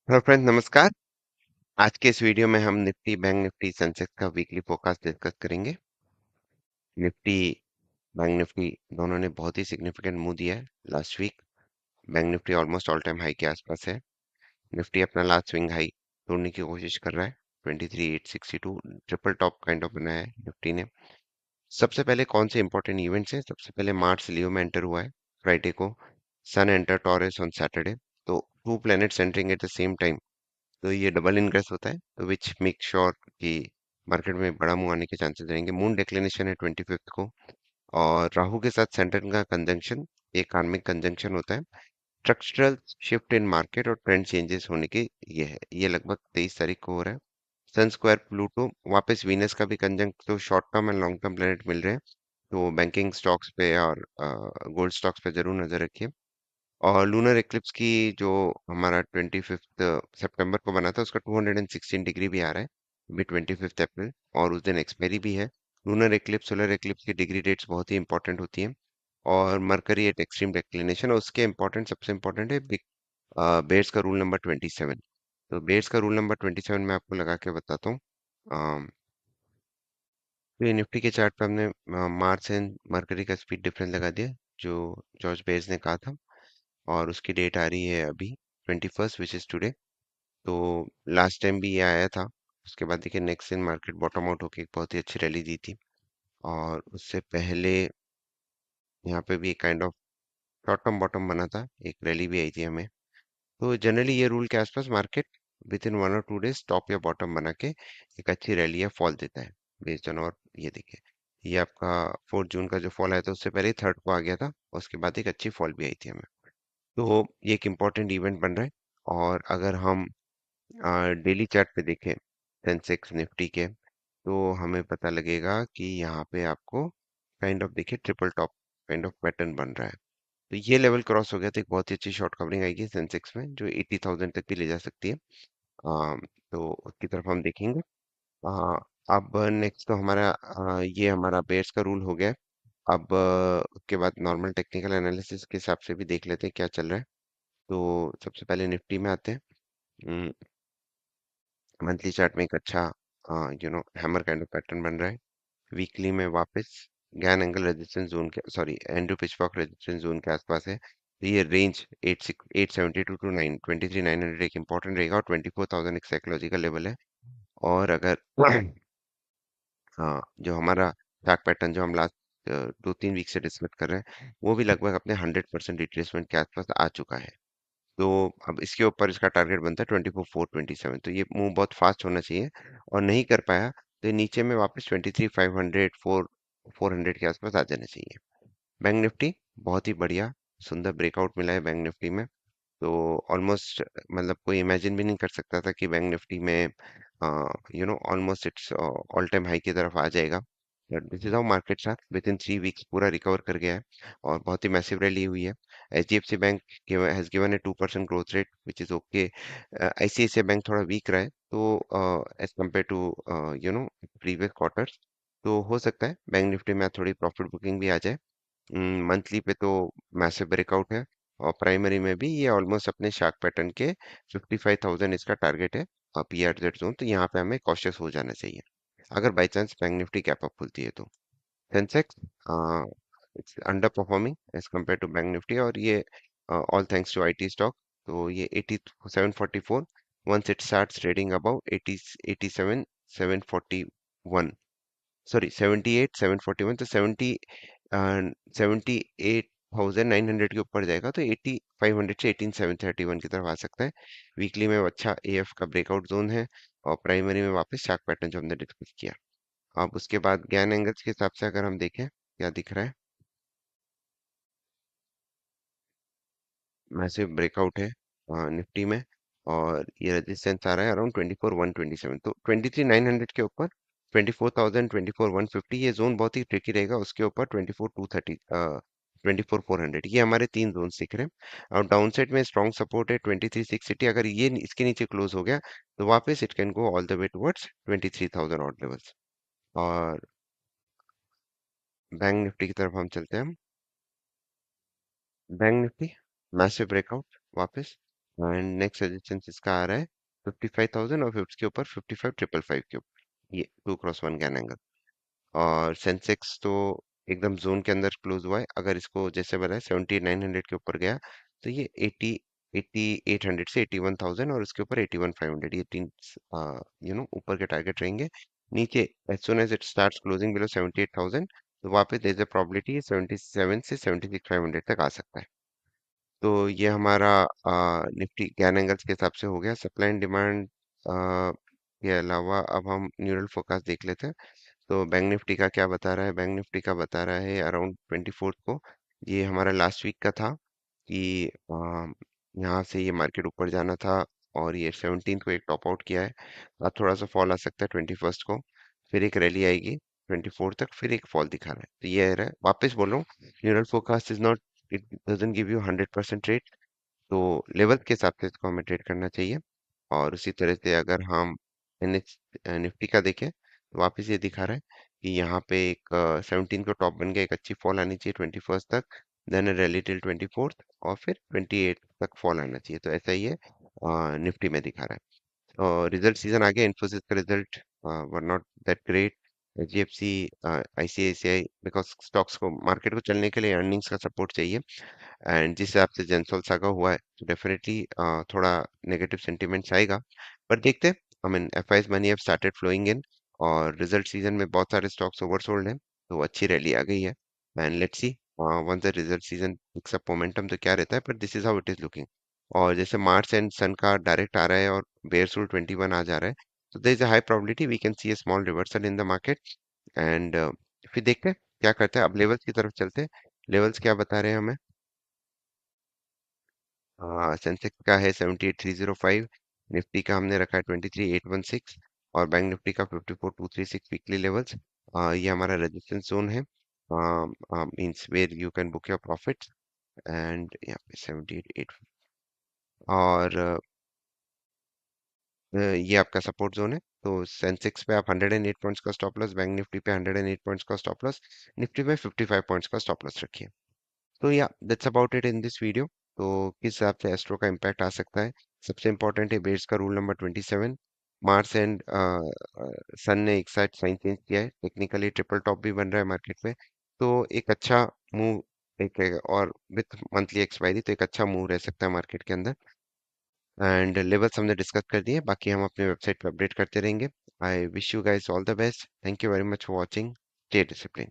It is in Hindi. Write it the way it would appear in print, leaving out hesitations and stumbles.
हेलो फ्रेंड, नमस्कार। आज के इस वीडियो में हम निफ्टी, बैंक निफ्टी, सेंसेक्स का वीकली फोrecast डिस्कस करेंगे। निफ्टी, बैंक निफ्टी दोनों ने बहुत ही सिग्निफिकेंट मूव दिया है last week. Bank Nifty almost all time high के आसपास है। निफ्टी अपना लास्ट स्विंग हाई तोड़ने की कोशिश कर रहा है। 23,862 ट्रिपल टॉप काइंड ऑफ बनाया है निफ्टी ने। सबसे पहले कौन से इंपॉर्टेंट इवेंट्स हैं? सबसे पहले मार्स लियो में एंटर हुआ है फ्राइडे को। सन एंटर टॉरस ऑन सैटरडे। तो to planets entering at the same time, तो ये डबल इनग्रेस होता है, तो विच मेक श्योर कि मार्केट में बड़ा मुंह आने के चांसेस रहेंगे। मून डिक्लिनेशन है 25th को, और राहु के साथ सैटर्न का कंजंक्शन, एक कार्मिक कंजंक्शन होता है। स्ट्रक्चरल शिफ्ट इन मार्केट और ट्रेंड चेंजेस होने की ये है। ये लगभग 23 तारीख को हो रहा है। सन स्क्वायर प्लूटो, वापस वीनस का भी कंजंक्ट, तो short term and long term planet मिल रहे हैं। तो बैंकिंग स्टॉक्स पे और गोल्ड स्टॉक्स पे जरूर नजर रखिए। और लूनर एक्लिप्स की जो हमारा 25th सितंबर को बना था, उसका 216 डिग्री भी आ रहा है अभी 25th अप्रैल, और उस दिन एक्सपायरी भी है। लूनर एक्लिप्स, सोलर एक्लिप्स की डिग्री डेट्स बहुत ही इंपॉर्टेंट होती हैं। और मरकरी एट एक्सट्रीम डिक्लिनेशन, और उसके इम्पोर्टेंट, सबसे इम्पोर्टेंट है बिग बेयर्स का रूल नंबर 27। तो बेयर्स का रूल नंबर 27 मैं आपको लगा के बताता हूँ। तो ये निफ्टी के चार्ट पे हमने मार्च एंड मरकरी का स्पीड डिफरेंस लगा दिया, जो जॉर्ज बेयर्स ने कहा था। और उसकी डेट आ रही है अभी 21st, विच इज टुडे। तो लास्ट टाइम भी ये आया था। उसके बाद देखिए नेक्स्ट दिन मार्केट बॉटम आउट होके एक बहुत ही अच्छी रैली दी थी। और उससे पहले यहाँ पे भी एक kind of short term bottom बना था, एक रैली भी आई थी हमें। तो जनरली ये रूल के आसपास मार्केट विद इन 1 और 2 डेज टॉप या बॉटम बना के एक अच्छी रैली या फॉल देता है बेस्ड ऑन। और ये देखिए, ये आपका 4 जून का जो फॉल आया था, उससे पहले 3rd को आ गया था, और उसके बाद एक अच्छी फॉल भी आई थी हमें। तो ये एक इम्पॉर्टेंट इवेंट बन रहा है। और अगर हम डेली चार्ट पे देखें सेंसेक्स निफ्टी के, तो हमें पता लगेगा कि यहाँ पे आपको काइंड ऑफ देखिए triple top kind of pattern बन रहा है। तो ये लेवल क्रॉस हो गया तो एक बहुत ही अच्छी शॉर्ट कवरिंग आएगी सेंसेक्स में, जो 80,000 तक भी ले जा सकती है। तो उसकी तरफ हम देखेंगे। आ, अब नेक्स्ट तो हमारा ये हमारा बेयर्स का रूल हो गया है। अब उसके बाद नॉर्मल टेक्निकल एनालिसिस के हिसाब से भी देख लेते हैं क्या चल रहा है। तो सबसे पहले निफ्टी में आते हैं। मंथली चार्ट में एक अच्छा हैमर काइंड ऑफ पैटर्न बन रहा है। वीकली में वापस गैन एंगल रेजिस्टेंस जोन के, सॉरी, एंड्रू पिचफॉक रेजिस्टेंस जोन के आसपास है। तो ये रेंज 872 टू 9 23,900 एक इंपॉर्टेंट रहेगा, और 24,000 एक साइकोलॉजिकल लेवल है। और अगर हाँ, जो हमारा चार्ट पैटर्न जो हम लास्ट 2-3 वीक से डिस्कस कर रहे हैं, वो भी लगभग अपने 100% रिट्रेसमेंट के आसपास आ चुका है। तो अब इसके ऊपर इसका टारगेट बनता है 24,427। तो ये मूव बहुत फास्ट होना चाहिए, और नहीं कर पाया तो ये नीचे में वापस 23,500 400 के आसपास आ जाना चाहिए। बैंक निफ्टी बहुत ही बढ़िया सुंदर ब्रेकआउट मिला है बैंक निफ्टी में। तो ऑलमोस्ट, मतलब कोई इमेजिन भी नहीं कर सकता था कि बैंक निफ्टी में almost its all time high की तरफ आ जाएगा। This is how markets are, within 3 weeks पूरा रिकवर कर गया है, और बहुत ही मैसिव रैली हुई है। HDFC bank has given a 2% growth rate, which is okay. ICICI bank थोड़ा वीक रहा है, तो as compare to previous quarters, तो हो सकता है बैंक निफ्टी में थोड़ी प्रॉफिट बुकिंग भी आ जाए। मंथली पे तो मैसिव ब्रेकआउट है, और प्राइमरी में भी ये ऑलमोस्ट अपने शार्क पैटर्न के 55,000 इसका टारगेट है। PRZ जोन, तो यहाँ पे हमें कॉशियस हो जाना चाहिए अगर by chance bank Nifty gap up खुलती है तो। Sensex it's underperforming as compare to bank Nifty, और ये all thanks to IT stock. तो ये 8744, once it starts trading above 80 87,741, sorry 78,741, तो 78,900 के ऊपर जाएगा तो 8500 से 18,731 की तरफ आ सकता है। वीकली में अच्छा AF का ब्रेकआउट जोन है, और प्राइमरी में वापस शार्क पैटर्न जो हमने डिस्कस किया। अब उसके बाद ज्ञान एंगल्स के हिसाब से अगर हम देखें क्या दिख रहा है, मैसिव ब्रेकआउट है निफ्टी में। और ये रेजिस्टेंस आ रहा है अराउंड 24,127, तो 23,900 के ऊपर 24,000, 24,150, ये जोन बहुत ही ट्रिकी रहेगा। उसके ऊपर 24,230, 24,400, ये हमारे 3 जोन दिख रहे हैं। और डाउन साइड में स्ट्रॉन्ग सपोर्ट है 23,680। अगर ये इसके नीचे क्लोज हो गया तो वापस it can go all the way towards 23,000 odd levels. और बैंक निफ्टी की तरफ हम चलते हैं। बैंक निफ्टी मैसिव ब्रेकआउट वापस, एंड नेक्स्ट रेजिस्टेंस इसका आ रहा है 55,000 और फिर उसके ऊपर 55,555 के ऊपर, ये 2x1 कैन एंगल। और सेंसेक्स तो एकदम जोन के अंदर क्लोज हुआ है। अगर इसको जैसे बताया 7900 के ऊपर गया तो ये 8800 से 81,000 और उसके ऊपर 81,500, ये तीन ऊपर के टारगेट रहेंगे। नीचे as soon as it starts closing below 78,000 तो वहाँ पे देयर इज अ प्रोबेबिलिटी 77 से 76,500 तक आ सकता है। तो ये हमारा निफ्टी ज्ञान एंगल्स के हिसाब से हो गया। सप्लाई एंड डिमांड के अलावा अब हम न्यूरल फोरकास्ट देख लेते हैं। तो बैंक निफ्टी का क्या बता रहा है? बैंक निफ्टी का बता रहा है अराउंड 24th को, ये हमारा लास्ट वीक का था कि यहाँ से ये मार्केट ऊपर जाना था और ये 17th को एक टॉप आउट किया है। अब थोड़ा सा फॉल आ सकता है 21st को, फिर एक रैली आएगी 24 तक, फिर एक फॉल दिखा रहा है। तो ये है, वापस बोल रहा हूँ, neural forecast is not, it doesn't give you 100% rate. तो लेवल के हिसाब से इसको हमें ट्रेड करना चाहिए। और उसी तरह से अगर हम एनएच निफ्टी का देखें तो वापस ये दिखा रहा है कि यहाँ पे एक 17 को टॉप बन गया, एक अच्छी फॉल आनी चाहिए 21st तक, देन रैली टिल 24th और फिर 28 तक फॉल आना चाहिए। तो ऐसा ही है, निफ्टी में दिखा रहा है। और रिजल्ट सीजन आ गया, इन्फोसिस का result were not that great. HDFC, ICICI, because stocks को, मार्केट को चलने के लिए अर्निंग्स का सपोर्ट चाहिए। एंड जिस हिसाब से जेंसोल सागा हुआ है तो डेफिनेटली थोड़ा नेगेटिव सेंटिमेंट्स आएगा। पर देखते हैं, I mean FIs money have started flowing in और रिजल्ट सीजन में बहुत सारे स्टॉक्स ओवरसोल्ड हैं, तो अच्छी रैली आ गई है। And let's see once the result season picks up momentum तो क्या रहता है, पर this is how it is looking. और जैसे मार्स एंड सन का डायरेक्ट आ रहा है और बेयर रूल 21 आ जा रहा है, तो there is a high probability we can see a small reversal in the market. And फिर देखते हैं क्या करते हैं। अब लेवल्स की तरफ चलते हैं। लेवल्स क्या बता रहे हैं हमें? सेंसेक्स का है 78,305, निफ्टी का हमने रखा है 23,816 और बैंक निफ्टी का 54,236 वीकली लेवल्स। ये हमारा रेजिस्टेंस जोन है, means where you can book your profits. And यहाँ पे 78,800 और ये आपका सपोर्ट जोन है। तो सेंसेक्स पे आप 108 पॉइंट्स का स्टॉप लॉस, बैंक निफ्टी पे 108 पॉइंट्स का स्टॉप लॉस, निफ्टी में 55 पॉइंट्स का स्टॉप लॉस रखिए। तो या that's about it in this video. तो किस हिसाब से एस्ट्रो का इम्पैक्ट आ सकता है, सबसे इंपॉर्टेंट है बेयर्स का रूल नंबर 27। मार्स एंड सन ने एक साइड साइन चेंज किया है, टेक्निकली ट्रिपल टॉप भी बन रहा है मार्केट में। तो एक अच्छा मूव, एक और विथ मंथली एक्सपायरी, तो एक अच्छा मूव रह सकता है मार्केट के अंदर। एंड लेवल्स हमने डिस्कस कर दिए, बाकी हम अपने वेबसाइट पे अपडेट करते रहेंगे। I wish you guys all the best. Thank you very much for watching. Stay discipline.